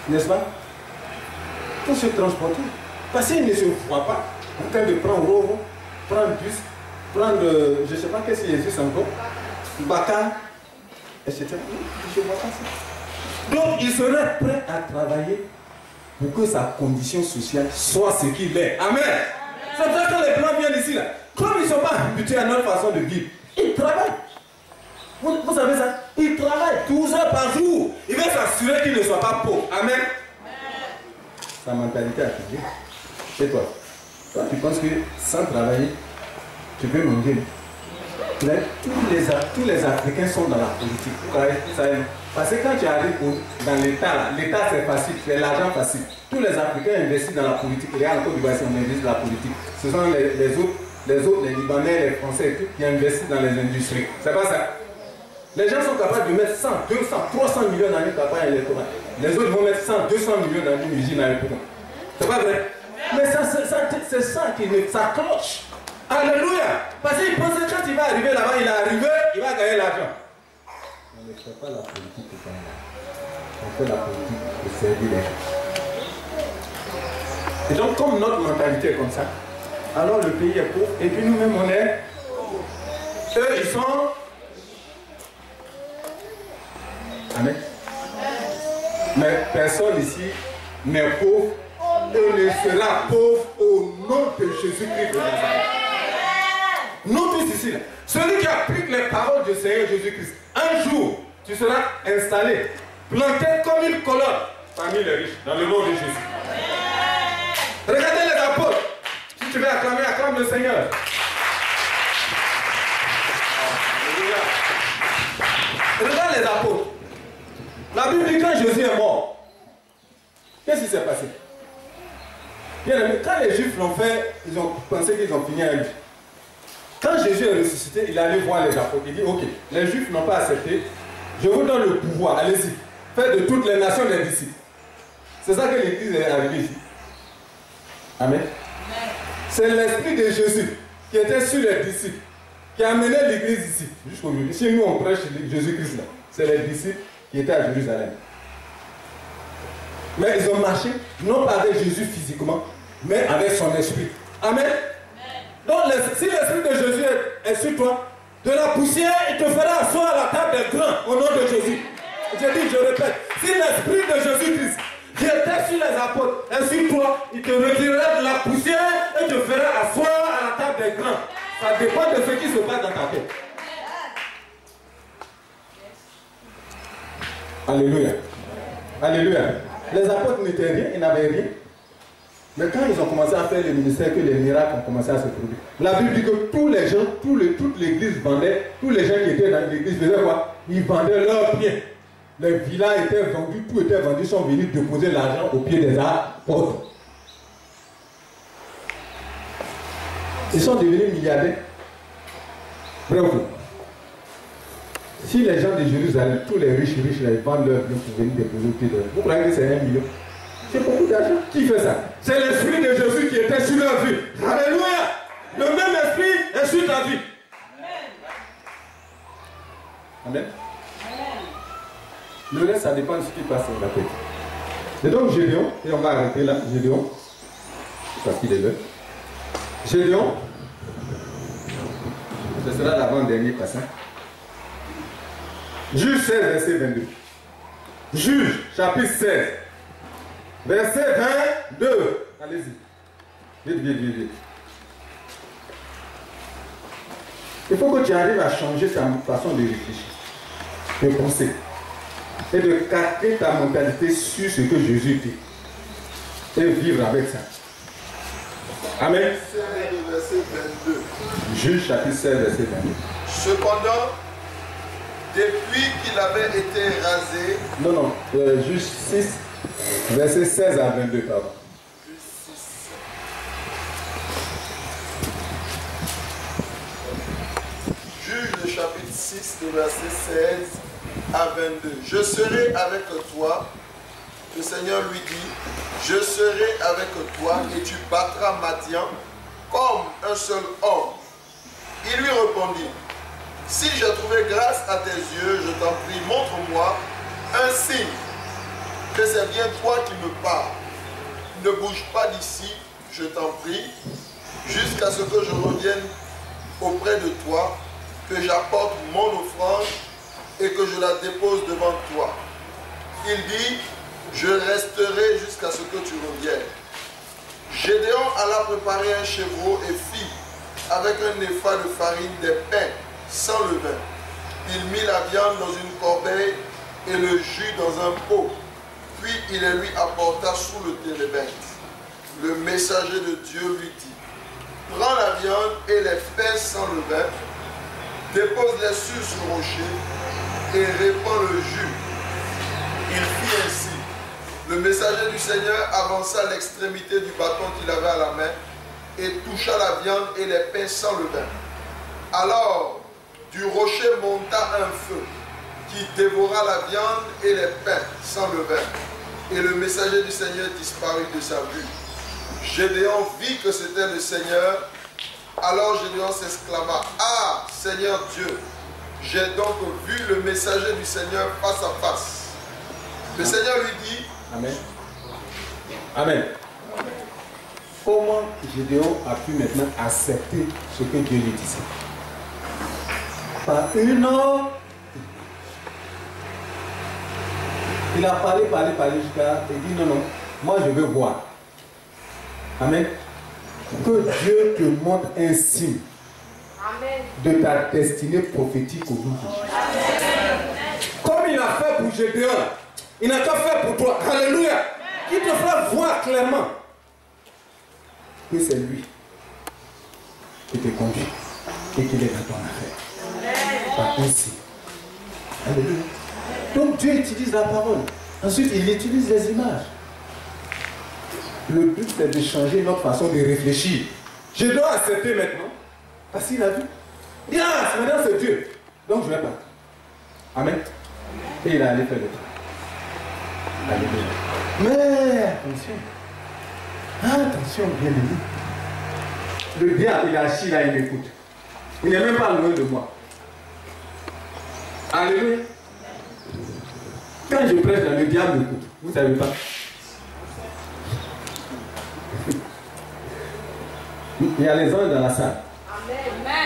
N'est-ce pas? Pour se transporter. Parce qu'il ne se voit pas en train de prendre Roro, prendre bus, prendre, je ne sais pas qu'est-ce qu'il existe encore, Baka, etc. Je ne vois pas ça. Donc il serait prêt à travailler pour que sa condition sociale soit ce qu'il est. Amen. C'est pour ça que les blancs viennent ici là. Comme ils ne sont pas habitués à notre façon de vivre, ils travaillent. Vous savez ça? Ils travaillent 12 heures par jour. Il veut s'assurer qu'il ne soit pas pauvre. Amen. Sa mentalité a changé. C'est toi. Toi, tu penses que sans travailler, tu peux manger. Mais tous les Africains sont dans la politique. Parce que quand tu arrives dans l'État, l'État c'est facile, c'est l'argent facile. Tous les Africains investissent dans la politique. Les gens en Côte d'Ivoire, on investit dans la politique. Ce sont les autres, les Libanais, les Français et tout, qui investissent dans les industries. C'est pas ça. Les gens sont capables de mettre 100, 200, 300 millions dans une campagne électorale. Les autres vont mettre 100, 200 millions dans une usine à électorale. C'est pas vrai? Mais c'est ça qui ça cloche. Alléluia. Parce qu'il pense que quand il va arriver là-bas, il est arrivé, il va gagner l'argent. On ne fait pas la politique pour gagner. On fait la politique pour servir les gens. Et donc, comme notre mentalité est comme ça, alors le pays est pauvre, et puis nous-mêmes on est. Eux, ils sont. Amen. Mais personne ici n'est pauvre et ne sera pauvre au nom de Jésus-Christ de Nazareth. Nous tous ici, là, celui qui applique les paroles du Seigneur Jésus-Christ, un jour, tu seras installé, planté comme une colonne parmi les riches, dans le nom de Jésus. Regardez les apôtres. Si tu veux acclamer, acclame le Seigneur. Regarde les apôtres. La Bible dit quand Jésus est mort, qu'est-ce qui s'est passé? Bien aimé, quand les Juifs l'ont fait, ils ont pensé qu'ils ont fini avec lui. Quand Jésus est ressuscité, il est allé voir les apôtres. Il dit, ok, les Juifs n'ont pas accepté, je vous donne le pouvoir, allez-y. Faites de toutes les nations des disciples. C'est ça que l'Église est arrivée ici. Amen. C'est l'Esprit de Jésus qui était sur les disciples, qui a amené l'Église ici, jusqu'aujourd'hui. Si nous on prêche Jésus-Christ là, c'est les disciples qui étaient à Jérusalem. Mais ils ont marché, non pas avec Jésus physiquement, mais avec son esprit. Amen. Donc si l'esprit de Jésus est sur toi, de la poussière, il te fera asseoir à la table des grands au nom de Jésus. je dis, je répète, si l'esprit de Jésus-Christ était sur les apôtres et sur toi, il te retirerait de la poussière et te ferait asseoir à la table des grands. Ça dépend de ce qui se passe dans ta tête. Alléluia. Alléluia. Les apôtres n'étaient rien, ils n'avaient rien. Mais quand ils ont commencé à faire le ministère, que les miracles ont commencé à se produire. La Bible dit que tous les gens, toute l'église vendait, tous les gens qui étaient dans l'église faisaient quoi? Ils vendaient leurs biens. Les villas étaient vendus, tout était vendu, ils sont venus déposer l'argent au pied des apôtres. Ils sont devenus milliardaires. Bref. Si les gens de Jérusalem, tous les riches, là, ils vendent leurs biens pour venir déposer au pied de l'autre, vous croyez que c'est 1 million? C'est beaucoup d'argent. Qui fait ça? C'est l'esprit de Jésus qui était sur leur vie. Alléluia. Le même esprit est sur ta vie. Amen. Le reste, ça dépend de ce qui passe dans la tête. Et donc Gédéon, et on va arrêter là, Gédéon, parce qu'il est là. Gédéon, ce sera l'avant-dernier passage. Juge 16, verset 22. Juge, chapitre 16. Verset 22. Allez-y. Vite, vite, vite, vite. Il faut que tu arrives à changer ta façon de réfléchir, de penser, et de capter ta mentalité sur ce que Jésus dit. Et vivre avec ça. Amen. Verset 22. Juge chapitre 16, verset 22. Cependant, depuis qu'il avait été rasé. Non, Juge 6. Verset 16 à 22, pardon. Juge le chapitre 6, le verset 16 à 22. Je serai avec toi, le Seigneur lui dit, je serai avec toi et tu battras Madian comme un seul homme. Il lui répondit, si j'ai trouvé grâce à tes yeux, je t'en prie, montre-moi un signe que c'est bien toi qui me parles. Ne bouge pas d'ici, je t'en prie, jusqu'à ce que je revienne auprès de toi, que j'apporte mon offrande et que je la dépose devant toi. Il dit, je resterai jusqu'à ce que tu reviennes. Gédéon alla préparer un chevreau et fit, avec un épha de farine, des pains sans levain. Il mit la viande dans une corbeille et le jus dans un pot. Puis il les lui apporta sous le térébinthe. Le messager de Dieu lui dit, prends la viande et les pains sans levain, dépose-les sur ce rocher et répands le jus. Il fit ainsi. Le messager du Seigneur avança l'extrémité du bâton qu'il avait à la main et toucha la viande et les pains sans levain. Alors, du rocher monta un feu qui dévora la viande et les pains sans levain. Et le messager du Seigneur disparut de sa vue. Gédéon vit que c'était le Seigneur. Alors Gédéon s'exclama, ah, Seigneur Dieu, j'ai donc vu le messager du Seigneur face à face. Le Seigneur lui dit, Amen. Amen. Comment Gédéon a pu maintenant accepter ce que Dieu lui disait? Par une heure, il a parlé jusqu'à... Il dit non, moi je veux voir. Amen. Que Dieu te montre un signe. Amen. De ta destinée prophétique aujourd'hui. Comme il a fait pour Gédéon, il n'a qu'à faire pour toi. Alléluia. Il te fera voir clairement que c'est lui qui te conduit et qu'il est dans ton affaire. Par un signe. Alléluia. Donc Dieu utilise la parole. Ensuite, il utilise les images. Le but, c'est de changer notre façon de réfléchir. Je dois accepter maintenant. Parce qu'il a vu. Bien, maintenant c'est Dieu. Donc je vais pas. Amen. Et il a allé faire le travail. Alléluia. Mais attention, bien aimé. Le diable, il est assis là, il m'écoute. Il n'est même pas loin de moi. Alléluia. Quand je prêche, le diable m'écoute. Vous ne savez pas. Il y a les anges dans la salle.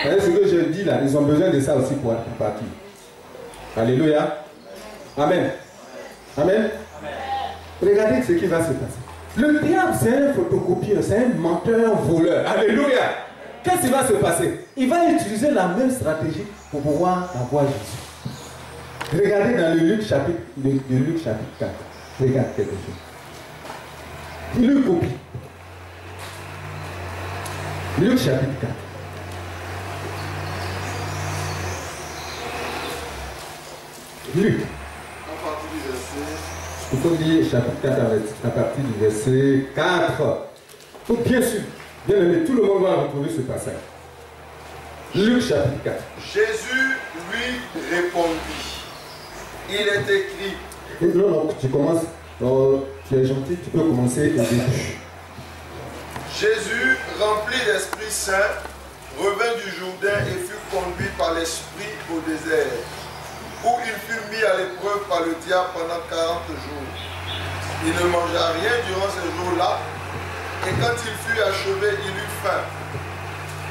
Amen. Ce que je dis là, ils ont besoin de ça aussi pour partir. Alléluia. Amen. Amen. Regardez ce qui va se passer. Le diable, c'est un photocopieur, c'est un menteur, voleur. Alléluia. Qu'est-ce qui va se passer? Il va utiliser la même stratégie pour pouvoir avoir Jésus. Regardez dans le Luc chapitre 4. Regarde quelque chose. Il lui copie. Luc chapitre 4. Luc. Il faut lire chapitre 4 à partir du verset 4. Faut bien sûr, bien aimé, tout le monde va retrouver ce passage. Luc chapitre 4. Jésus lui répondit. Il est écrit. Non, tu commences. Non, tu es gentil, tu peux commencer au début. Jésus, rempli d'Esprit Saint, revint du Jourdain et fut conduit par l'Esprit au désert, où il fut mis à l'épreuve par le diable pendant 40 jours. Il ne mangea rien durant ces jours-là, et quand il fut achevé, il eut faim.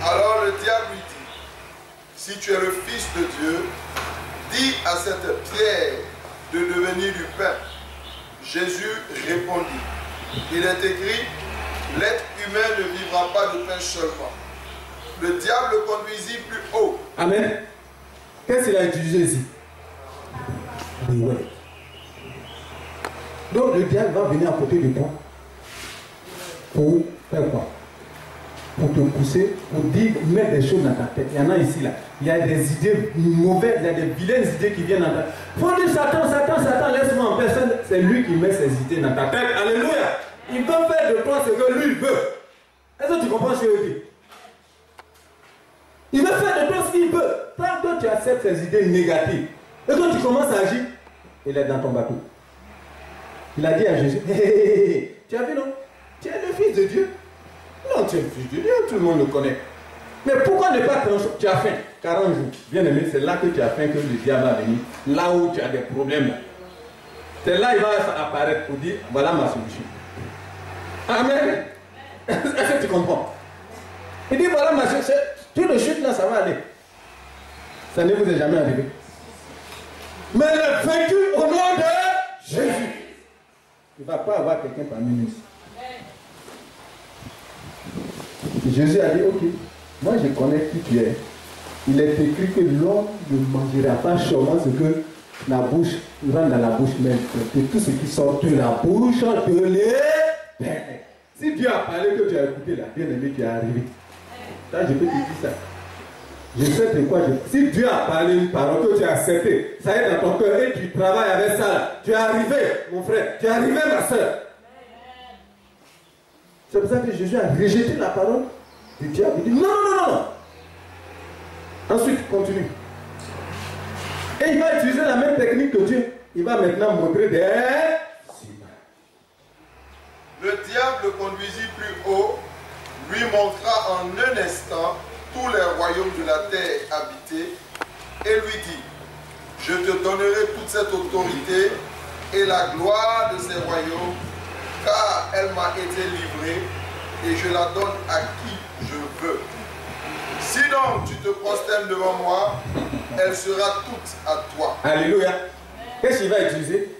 Alors le diable lui dit, si tu es le Fils de Dieu, dis à cette pierre de devenir du pain. Jésus répondit, il est écrit, l'être humain ne vivra pas de pain seulement. Le diable le conduisit plus haut. Amen. Qu'est-ce qu'il a utilisé ici? Ouais. Donc le diable va venir à côté de toi pour faire quoi? Pour te pousser, pour dire, mettre des choses dans ta tête. Il y en a ici là. Il y a des idées mauvaises, il y a des vilaines idées qui viennent dans ta tête. Il faut dire Satan, laisse-moi en personne. C'est lui qui met ses idées dans ta tête. Alléluia. Il veut faire de toi ce que lui veut. Est-ce que tu comprends ce que je veux dire? Il veut faire de toi ce qu'il veut. Tant que tu acceptes ces idées négatives, et quand tu commences à agir, il est dans ton bateau. Il a dit à Jésus, tu as vu non? Tu es le Fils de Dieu. Non, tu es le Fils de Dieu, tout le monde le connaît. Mais pourquoi ne pas trancher? Tu as faim, 40 jours. Bien aimé, c'est là que tu as faim que le diable va venir. Là où tu as des problèmes. C'est là qu'il va apparaître pour dire, voilà ma solution. Amen. Est-ce que tu comprends? Il dit, voilà ma solution. Tout de suite là, ça va aller. Ça ne vous est jamais arrivé. Mais le vaincu au nom de Jésus. Il ne va pas avoir quelqu'un parmi nous. Jésus a dit, ok, moi je connais qui tu es. Il est écrit que l'homme ne mangera pas seulement ce que la bouche rentre dans la bouche, mais que tout ce qui sort de la bouche de l'Éternel. Si Dieu a parlé que tu as écouté là, bien aimé, tu es arrivé. Ça, je peux te dire ça. Je sais de quoi je... Si Dieu a parlé une parole que tu as acceptée, ça est dans ton cœur et tu travailles avec ça là, tu es arrivé, mon frère, tu es arrivé, ma soeur. C'est pour ça que Jésus a rejeté la parole du diable. Il dit non, non, non, non. Ensuite, continue. Et il va utiliser la même technique que Dieu. Il va maintenant montrer des signes. Le diable le conduisit plus haut, lui montra en un instant tous les royaumes de la terre habités et lui dit, je te donnerai toute cette autorité et la gloire de ces royaumes, car elle m'a été livrée et je la donne à qui je veux. Si donc tu te prosternes devant moi, elle sera toute à toi. Alléluia. Qu'est-ce qu'il va utiliser?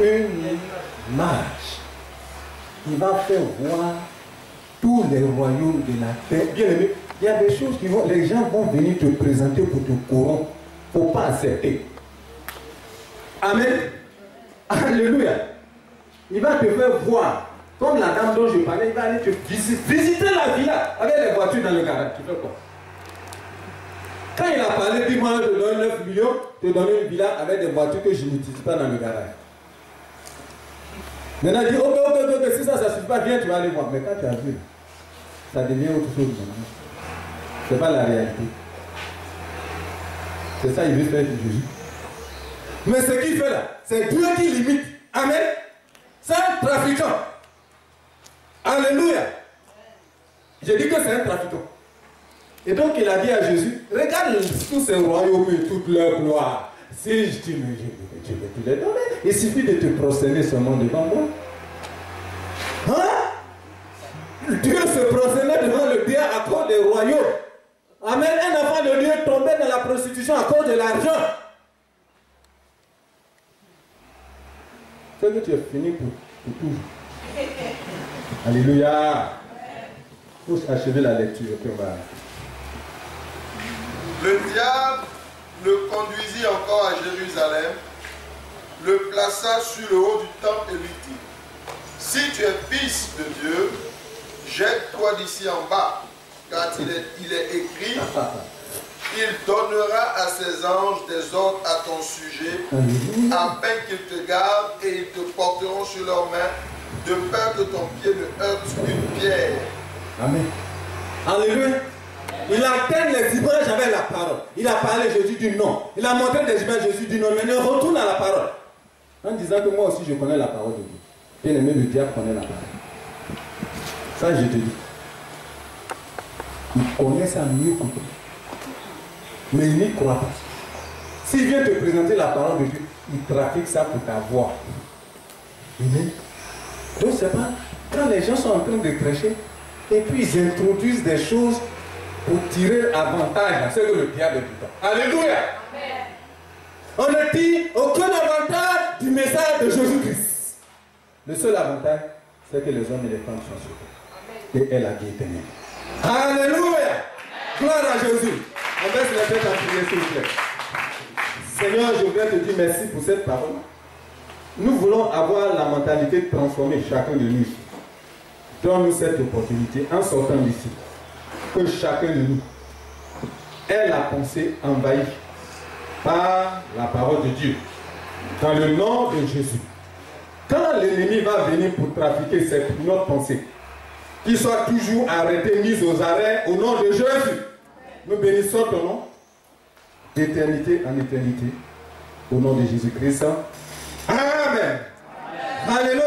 Une image. Il va faire voir tous les royaumes de la terre. Bien aimé, il y a des choses qui vont, les gens vont venir te présenter pour te corrompre. Il ne faut pas accepter. Amen. Alléluia. Il va te faire voir. Comme la dame dont je parlais, il va aller te visiter la villa avec les voitures dans le garage. Tu fais quoi? Quand il a parlé, dis-moi, je te donne 9 millions, te donne une villa avec des voitures que je n'utilise pas dans le garage. Maintenant, il dit, ok, si ça ne suffit pas, viens, tu vas aller voir. Mais quand tu as vu, ça devient autre chose. Ce n'est pas la réalité. C'est ça qu'il veut faire Jésus. Mais ce qu'il fait là, c'est Dieu qui limite. Amen. C'est un trafiquant. Alléluia. J'ai dit que c'est un trafiquant. Et donc il a dit à Jésus, regarde tous ces royaumes et toute leur gloire. Si je vais te les donner, il suffit de te prosterner seulement devant moi. Hein? Dieu se prosternait devant le diable à cause des royaumes. Amen. Un enfant de Dieu tombait dans la prostitution à cause de l'argent. c'est que tu es fini pour toujours. Alléluia. Pour achever la lecture. Le diable le conduisit encore à Jérusalem, le plaça sur le haut du temple et lui dit, si tu es fils de Dieu, jette-toi d'ici en bas, car il est écrit, il donnera à ses anges des ordres à ton sujet, afin qu'ils te gardent et ils te porteront sur leurs mains, de peur que ton pied ne heurte une pierre. Amen. Alléluia. Il atteint les images avec la parole. Il a parlé, Jésus dit non. Il a montré des images, Jésus dit non. Mais il retourne à la parole. En disant que moi aussi je connais la parole de Dieu. Bien aimé, le diable connaît la parole. Ça, je te dis. Il connaît ça mieux que toi. Mais il n'y croit pas. S'il vient te présenter la parole de Dieu, il trafique ça pour ta voix. Amen. Donc, c'est pas quand les gens sont en train de prêcher et puis ils introduisent des choses pour tirer avantage. C'est que le diable est tout le temps. Alléluia. Amen. On ne tire aucun avantage du message de Jésus-Christ. Le seul avantage, c'est que les hommes et les femmes sont sauvés. Et elle a vie éternelle. Alléluia. Gloire à Jésus. On baisse les têtes en prière, s'il vous plaît. Seigneur, je voudrais te dire merci pour cette parole. Nous voulons avoir la mentalité de transformer chacun de nous. Donne-nous cette opportunité en sortant d'ici. Que chacun de nous ait la pensée envahie par la parole de Dieu. Dans le nom de Jésus. Quand l'ennemi va venir pour trafiquer notre pensée, qu'il soit toujours arrêté, mis aux arrêts au nom de Jésus. Nous bénissons ton nom d'éternité en éternité. Au nom de Jésus-Christ. Amen. Alléluia.